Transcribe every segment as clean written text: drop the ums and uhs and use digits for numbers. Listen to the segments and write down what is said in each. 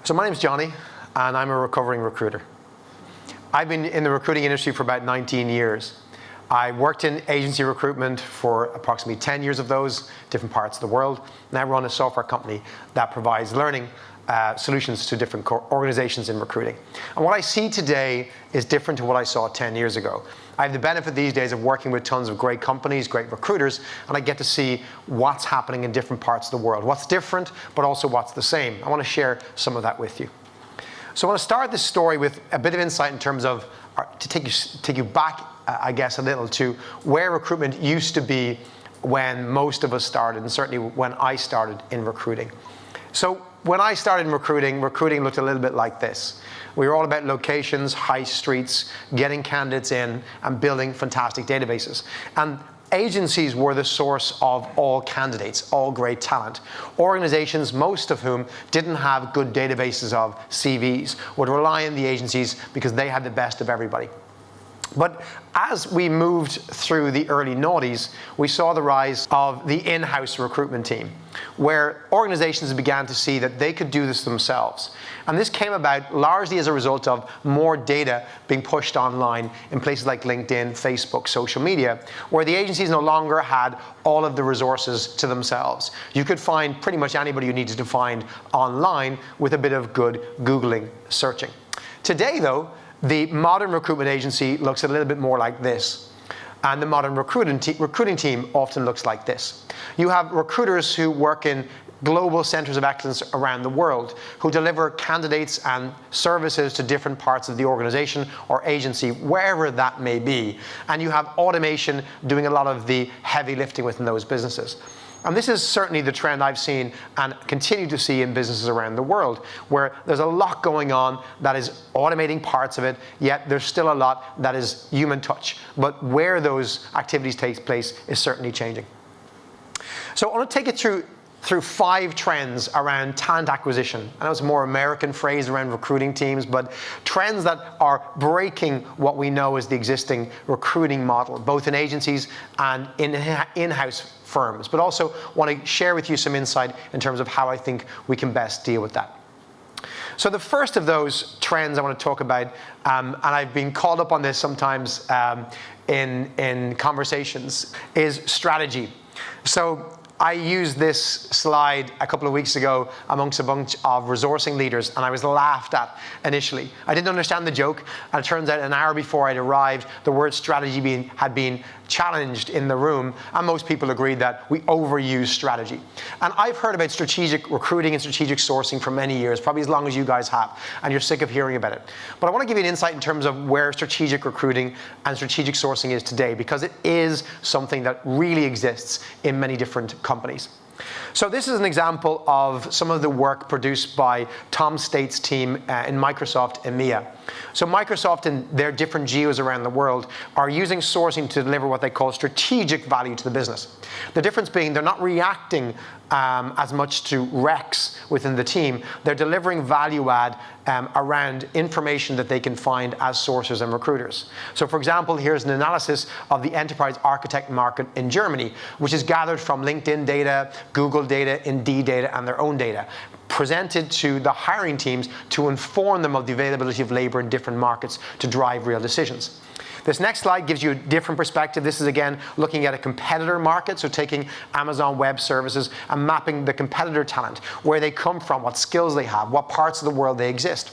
So my name's Johnny, and I'm a recovering recruiter. I've been in the recruiting industry for about 19 years. I worked in agency recruitment for approximately 10 years of those, different parts of the world, and I run a software company that provides learning solutions to different organizations in recruiting. And what I see today is different to what I saw 10 years ago. I have the benefit these days of working with tons of great companies, great recruiters, and I get to see what's happening in different parts of the world. What's different, but also what's the same. I want to share some of that with you. So I want to start this story with a bit of insight in terms of, to take you back, I guess, a little to where recruitment used to be when most of us started, and certainly when I started in recruiting. So when I started in recruiting looked a little bit like this. We were all about locations, high streets, getting candidates in, and building fantastic databases. And agencies were the source of all candidates, all great talent. Organizations, most of whom didn't have good databases of CVs, would rely on the agencies because they had the best of everybody. But as we moved through the early noughties, we saw the rise of the in-house recruitment team, where organizations began to see that they could do this themselves. And this came about largely as a result of more data being pushed online in places like LinkedIn, Facebook, social media, where the agencies no longer had all of the resources to themselves. You could find pretty much anybody you needed to find online with a bit of good Googling searching. Today, though, the modern recruitment agency looks a little bit more like this. And the modern recruiting team often looks like this. You have recruiters who work in global centers of excellence around the world, who deliver candidates and services to different parts of the organization or agency, wherever that may be. And you have automation doing a lot of the heavy lifting within those businesses. And this is certainly the trend I've seen and continue to see in businesses around the world, where there's a lot going on that is automating parts of it, yet there's still a lot that is human touch. But where those activities take place is certainly changing. So I want to take it through 5 trends around talent acquisition. I know it's a more American phrase around recruiting teams, but trends that are breaking what we know as the existing recruiting model, both in agencies and in-house firms, but also want to share with you some insight in terms of how I think we can best deal with that. So the first of those trends I want to talk about, and I've been called up on this sometimes in conversations, is strategy. So I used this slide a couple of weeks ago amongst a bunch of resourcing leaders, and I was laughed at initially. I didn't understand the joke, and it turns out an hour before I'd arrived, the word strategy had been challenged in the room, and most people agreed that we overuse strategy. And I've heard about strategic recruiting and strategic sourcing for many years, probably as long as you guys have, and you're sick of hearing about it. But I want to give you an insight in terms of where strategic recruiting and strategic sourcing is today, because it is something that really exists in many different companies. So this is an example of some of the work produced by Tom State's team in Microsoft EMEA. So Microsoft and their different geos around the world are using sourcing to deliver what they call strategic value to the business. The difference being they're not reacting as much to RECs within the team. They're delivering value add around information that they can find as sourcers and recruiters. So for example, here's an analysis of the enterprise architect market in Germany, which is gathered from LinkedIn data, Google data, Indeed data, and their own data, presented to the hiring teams to inform them of the availability of labor in different markets to drive real decisions. This next slide gives you a different perspective. This is again looking at a competitor market, so taking Amazon Web Services and mapping the competitor talent, where they come from, what skills they have, what parts of the world they exist.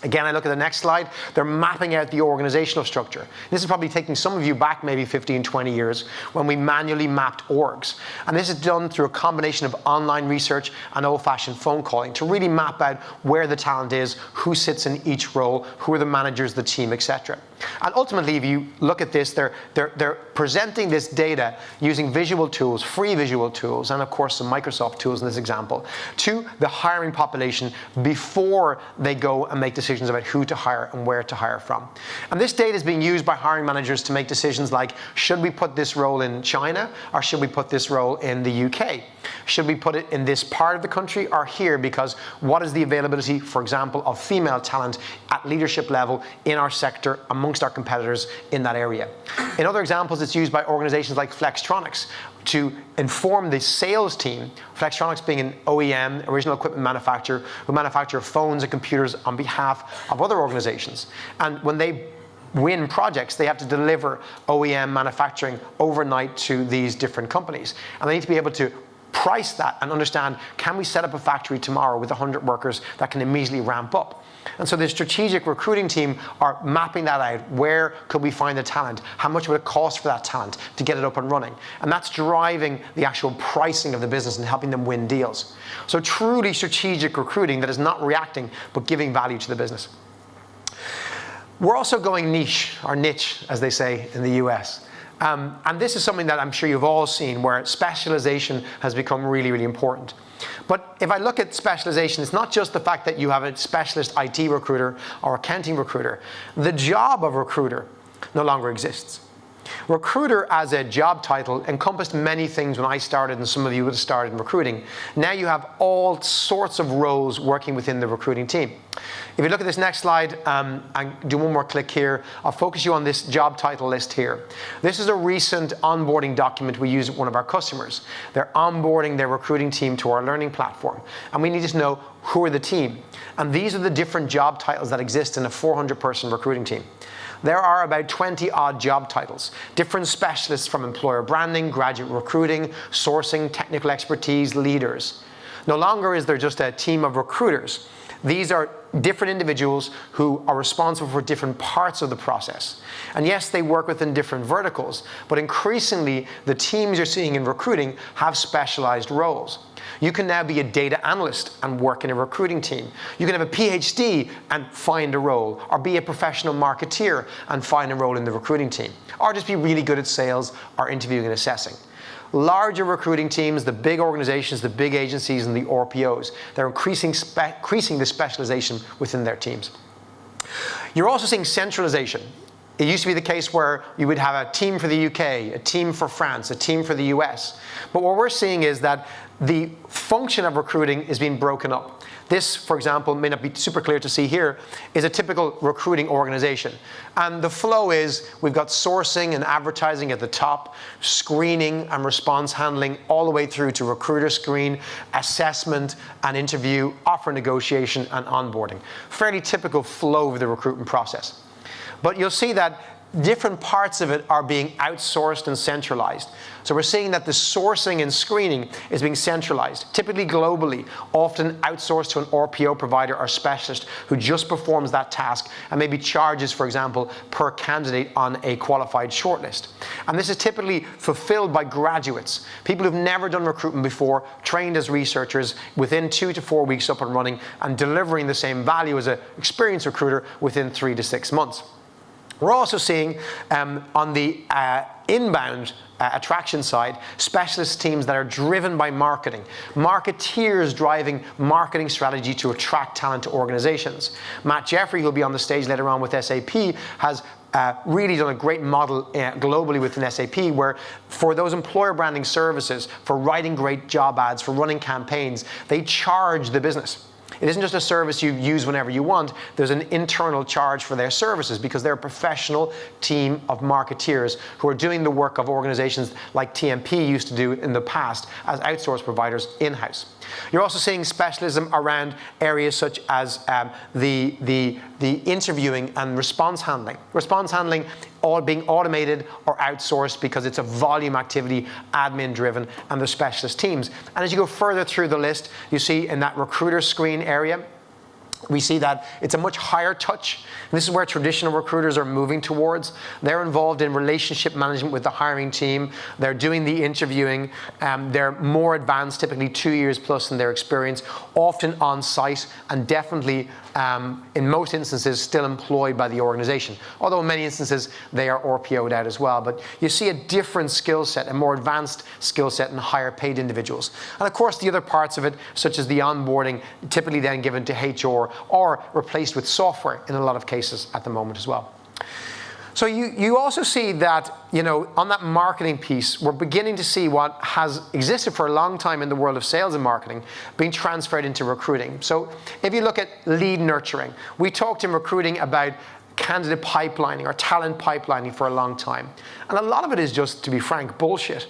Again, I look at the next slide, they're mapping out the organizational structure. This is probably taking some of you back maybe 15, 20 years when we manually mapped orgs. And this is done through a combination of online research and old-fashioned phone calling to really map out where the talent is, who sits in each role, who are the managers, the team, etc. And ultimately, if you look at this, they're presenting this data using visual tools, free visual tools, and of course some Microsoft tools in this example, to the hiring population before they go and make decisions about who to hire and where to hire from. And this data is being used by hiring managers to make decisions like, should we put this role in China, or should we put this role in the UK? Should we put it in this part of the country or here? Because what is the availability, for example, of female talent at leadership level in our sector among amongst our competitors in that area. In other examples, it's used by organizations like Flextronics to inform the sales team, Flextronics being an OEM, original equipment manufacturer, who manufacture phones and computers on behalf of other organizations. And when they win projects, they have to deliver OEM manufacturing overnight to these different companies. And they need to be able to price that and understand, can we set up a factory tomorrow with 100 workers that can immediately ramp up? And so the strategic recruiting team are mapping that out. Where could we find the talent? How much would it cost for that talent to get it up and running? And that's driving the actual pricing of the business and helping them win deals. So truly strategic recruiting that is not reacting, but giving value to the business. We're also going niche, or niche, as they say in the US. And this is something that I'm sure you've all seen, where specialization has become really, really important. But if I look at specialization, it's not just the fact that you have a specialist IT recruiter or accounting recruiter. The job of recruiter no longer exists. Recruiter as a job title encompassed many things when I started, and some of you would have started in recruiting. Now you have all sorts of roles working within the recruiting team. If you look at this next slide, and do one more click here, I'll focus you on this job title list here. This is a recent onboarding document we use at one of our customers. They're onboarding their recruiting team to our learning platform, and we need to know who are the team. And these are the different job titles that exist in a 400-person recruiting team. There are about 20 odd job titles, different specialists from employer branding, graduate recruiting, sourcing, technical expertise, leaders. No longer is there just a team of recruiters. These are different individuals who are responsible for different parts of the process. And yes, they work within different verticals, but increasingly the teams you're seeing in recruiting have specialized roles. You can now be a data analyst and work in a recruiting team. You can have a PhD and find a role, or be a professional marketeer and find a role in the recruiting team, or just be really good at sales or interviewing and assessing. Larger recruiting teams, the big organizations, the big agencies, and the RPOs, they're increasing the specialization within their teams. You're also seeing centralization. It used to be the case where you would have a team for the UK, a team for France, a team for the US. But what we're seeing is that the function of recruiting is being broken up. This, for example, may not be super clear to see here, is a typical recruiting organization. And the flow is, we've got sourcing and advertising at the top, screening and response handling all the way through to recruiter screen, assessment and interview, offer negotiation and onboarding. Fairly typical flow of the recruitment process. But you'll see that different parts of it are being outsourced and centralized. So we're seeing that the sourcing and screening is being centralized, typically globally, often outsourced to an RPO provider or specialist who just performs that task and maybe charges, for example, per candidate on a qualified shortlist. And this is typically fulfilled by graduates, people who've never done recruitment before, trained as researchers within 2 to 4 weeks up and running and delivering the same value as an experienced recruiter within 3 to 6 months. We're also seeing on the inbound attraction side, specialist teams that are driven by marketing. Marketeers driving marketing strategy to attract talent to organizations. Matt Jeffrey, who'll be on the stage later on with SAP, has really done a great model globally within SAP, where for those employer branding services, for writing great job ads, for running campaigns, they charge the business. It isn't just a service you use whenever you want. There's an internal charge for their services because they're a professional team of marketeers who are doing the work of organizations like TMP used to do in the past as outsourced providers in-house. You're also seeing specialism around areas such as the interviewing and response handling. Response handling all being automated or outsourced because it's a volume activity, admin driven, and the specialist teams. And as you go further through the list, you see in that recruiter screen area, we see that it's a much higher touch. This is where traditional recruiters are moving towards. They're involved in relationship management with the hiring team. They're doing the interviewing. They're more advanced, typically 2 years plus in their experience, often on site, and definitely, in most instances, still employed by the organization. Although in many instances, they are RPO'd out as well. But you see a different skill set, a more advanced skill set, and higher paid individuals. And of course, the other parts of it, such as the onboarding, typically then given to HR or replaced with software in a lot of cases at the moment as well. So you also see that, on that marketing piece, we're beginning to see what has existed for a long time in the world of sales and marketing being transferred into recruiting. So if you look at lead nurturing, we talked in recruiting about candidate pipelining or talent pipelining for a long time. And a lot of it is just, to be frank, bullshit.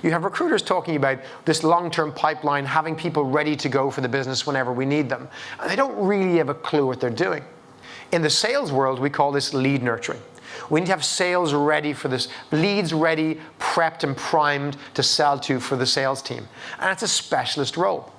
You have recruiters talking about this long-term pipeline, having people ready to go for the business whenever we need them. And they don't really have a clue what they're doing. In the sales world, we call this lead nurturing. We need to have sales ready for this, leads ready, prepped and primed to sell to for the sales team. And it's a specialist role.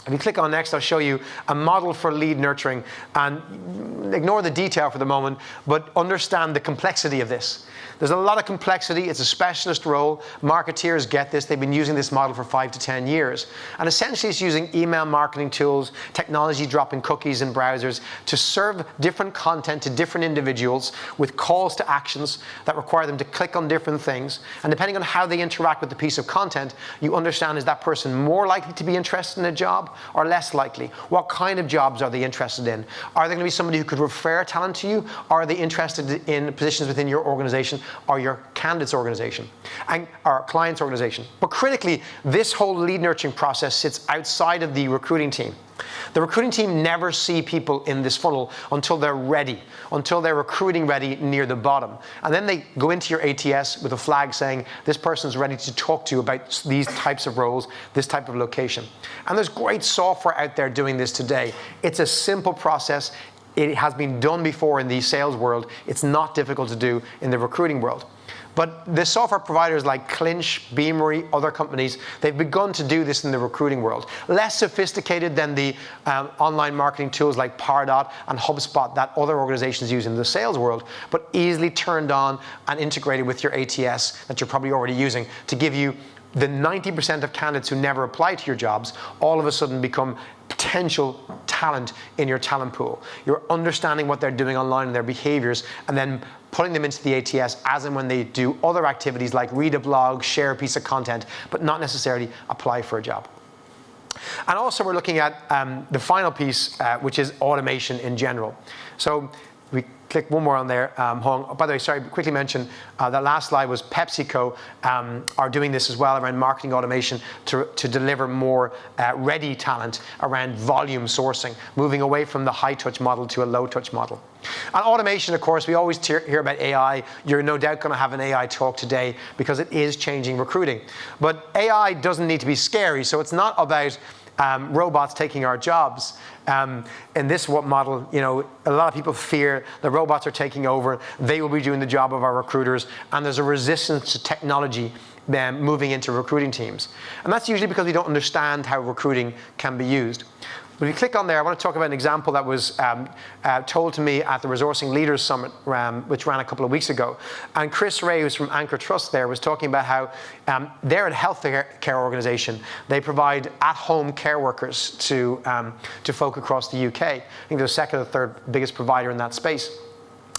If you click on next, I'll show you a model for lead nurturing, and ignore the detail for the moment, but understand the complexity of this. There's a lot of complexity. It's a specialist role. Marketeers get this. They've been using this model for 5 to 10 years. And essentially it's using email marketing tools, technology dropping cookies in browsers to serve different content to different individuals with calls to actions that require them to click on different things. And depending on how they interact with the piece of content, you understand, is that person more likely to be interested in a job or less likely? What kind of jobs are they interested in? Are they going to be somebody who could refer talent to you? Or are they interested in positions within your organization or your candidate's organization and our client's organization? But critically, this whole lead nurturing process sits outside of the recruiting team. The recruiting team never see people in this funnel until they're ready, until they're recruiting ready near the bottom. And then they go into your ATS with a flag saying, this person's ready to talk to you about these types of roles, this type of location. And there's great software out there doing this today. It's a simple process. It has been done before in the sales world. It's not difficult to do in the recruiting world. But the software providers like Clinch, Beamery, other companies, they've begun to do this in the recruiting world. Less sophisticated than the online marketing tools like Pardot and HubSpot that other organizations use in the sales world, but easily turned on and integrated with your ATS that you're probably already using to give you the 90% of candidates who never apply to your jobs all of a sudden become potential talent in your talent pool. You're understanding what they're doing online and their behaviors, and then putting them into the ATS as and when they do other activities like read a blog, share a piece of content, but not necessarily apply for a job. And also we're looking at the final piece, which is automation in general. So we click one more on there. By the way, sorry, quickly mention that last slide was PepsiCo are doing this as well around marketing automation to deliver more ready talent around volume sourcing, moving away from the high touch model to a low touch model. And automation, of course, we always hear about AI. You're no doubt going to have an AI talk today because it is changing recruiting. But AI doesn't need to be scary, so it's not about robots taking our jobs. In this model, a lot of people fear the robots are taking over. They will be doing the job of our recruiters, and there's a resistance to technology moving into recruiting teams. And that's usually because we don't understand how recruiting can be used. But if you click on there, I want to talk about an example that was told to me at the Resourcing Leaders Summit, which ran a couple of weeks ago. And Chris Ray, who's from Anchor Trust there, was talking about how they're a healthcare organization. They provide at-home care workers to folk across the UK. I think they're the second or third biggest provider in that space.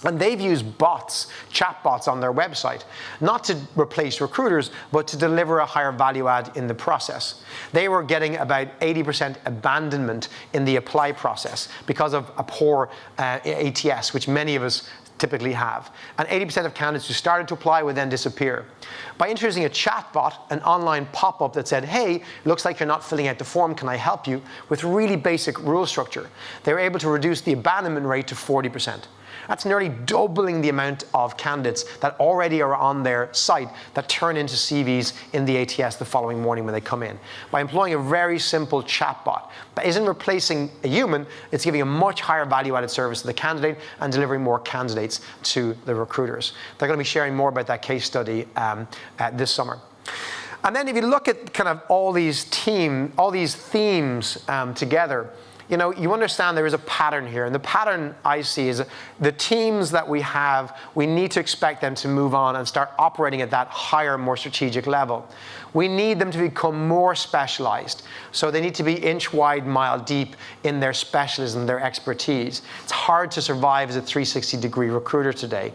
And they've used bots, chat bots on their website, not to replace recruiters, but to deliver a higher value add in the process. They were getting about 80% abandonment in the apply process because of a poor ATS, which many of us typically have. And 80% of candidates who started to apply would then disappear. By introducing a chat bot, an online pop-up that said, hey, looks like you're not filling out the form, can I help you? With really basic rule structure, they were able to reduce the abandonment rate to 40%. That's nearly doubling the amount of candidates that already are on their site that turn into CVs in the ATS the following morning when they come in. By employing a very simple chatbot that isn't replacing a human, it's giving a much higher value-added service to the candidate and delivering more candidates to the recruiters. They're going to be sharing more about that case study this summer. And then if you look at kind of all these themes together, you understand there is a pattern here. And the pattern I see is the teams that we have, we need to expect them to move on and start operating at that higher, more strategic level. We need them to become more specialized. So they need to be inch wide, mile deep in their specialism, their expertise. It's hard to survive as a 360-degree recruiter today.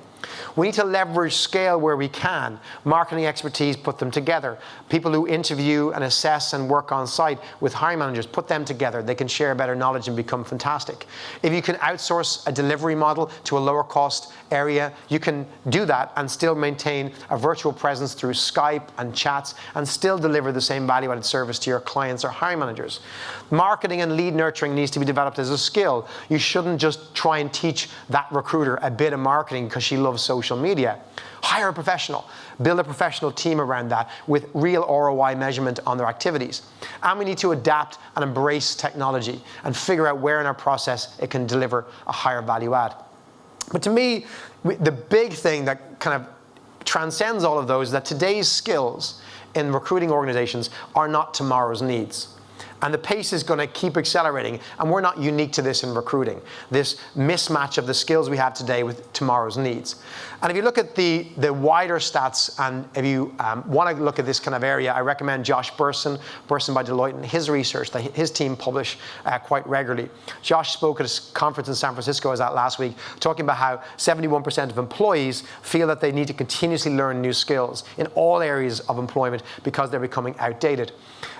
We need to leverage scale where we can. Marketing expertise, put them together. People who interview and assess and work on site with hiring managers, put them together. They can share better knowledge and become fantastic. If you can outsource a delivery model to a lower cost area, you can do that and still maintain a virtual presence through Skype and chats and still deliver the same value-added service to your clients or hiring managers. Marketing and lead nurturing needs to be developed as a skill. You shouldn't just try and teach that recruiter a bit of marketing because she loves social media. Hire a professional. Build a professional team around that with real ROI measurement on their activities. And we need to adapt and embrace technology and figure out where in our process it can deliver a higher value add. But to me, the big thing that kind of transcends all of those is that today's skills in recruiting organizations are not tomorrow's needs. And the pace is going to keep accelerating, and we're not unique to this in recruiting, this mismatch of the skills we have today with tomorrow's needs. And if you look at the wider stats, and if you want to look at this kind of area, I recommend Josh Burson by Deloitte, and his research that his team publish quite regularly. Josh spoke at a conference in San Francisco, as that last week, talking about how 71% of employees feel that they need to continuously learn new skills in all areas of employment because they're becoming outdated.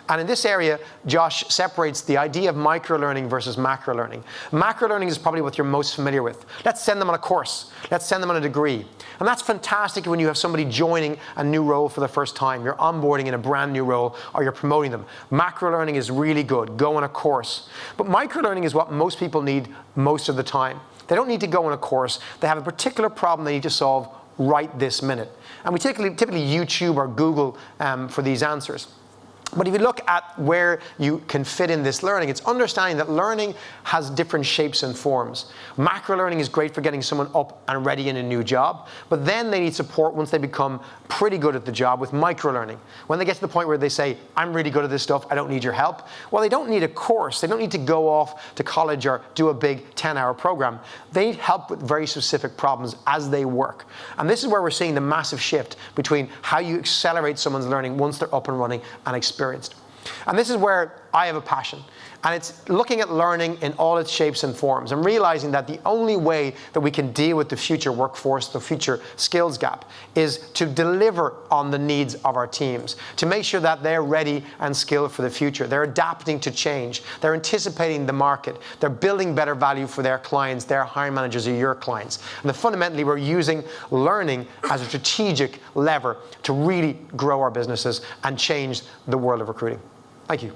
And in this area, Josh separates the idea of micro-learning versus macro-learning. Macro-learning is probably what you're most familiar with. Let's send them on a course. Let's send them on a degree. And that's fantastic when you have somebody joining a new role for the first time. You're onboarding in a brand new role, or you're promoting them. Macro-learning is really good. Go on a course. But micro-learning is what most people need most of the time. They don't need to go on a course. They have a particular problem they need to solve right this minute. And we typically YouTube or Google for these answers. But if you look at where you can fit in this learning, it's understanding that learning has different shapes and forms. Macro learning is great for getting someone up and ready in a new job, but then they need support once they become pretty good at the job with micro learning. When they get to the point where they say, I'm really good at this stuff, I don't need your help. Well, they don't need a course. They don't need to go off to college or do a big 10-hour program. They need help with very specific problems as they work. And this is where we're seeing the massive shift between how you accelerate someone's learning once they're up and running and experienced. And this is where I have a passion. And it's looking at learning in all its shapes and forms and realizing that the only way that we can deal with the future workforce, the future skills gap, is to deliver on the needs of our teams, to make sure that they're ready and skilled for the future. They're adapting to change. They're anticipating the market. They're building better value for their clients, their hiring managers, or your clients. And fundamentally, we're using learning as a strategic lever to really grow our businesses and change the world of recruiting. Thank you.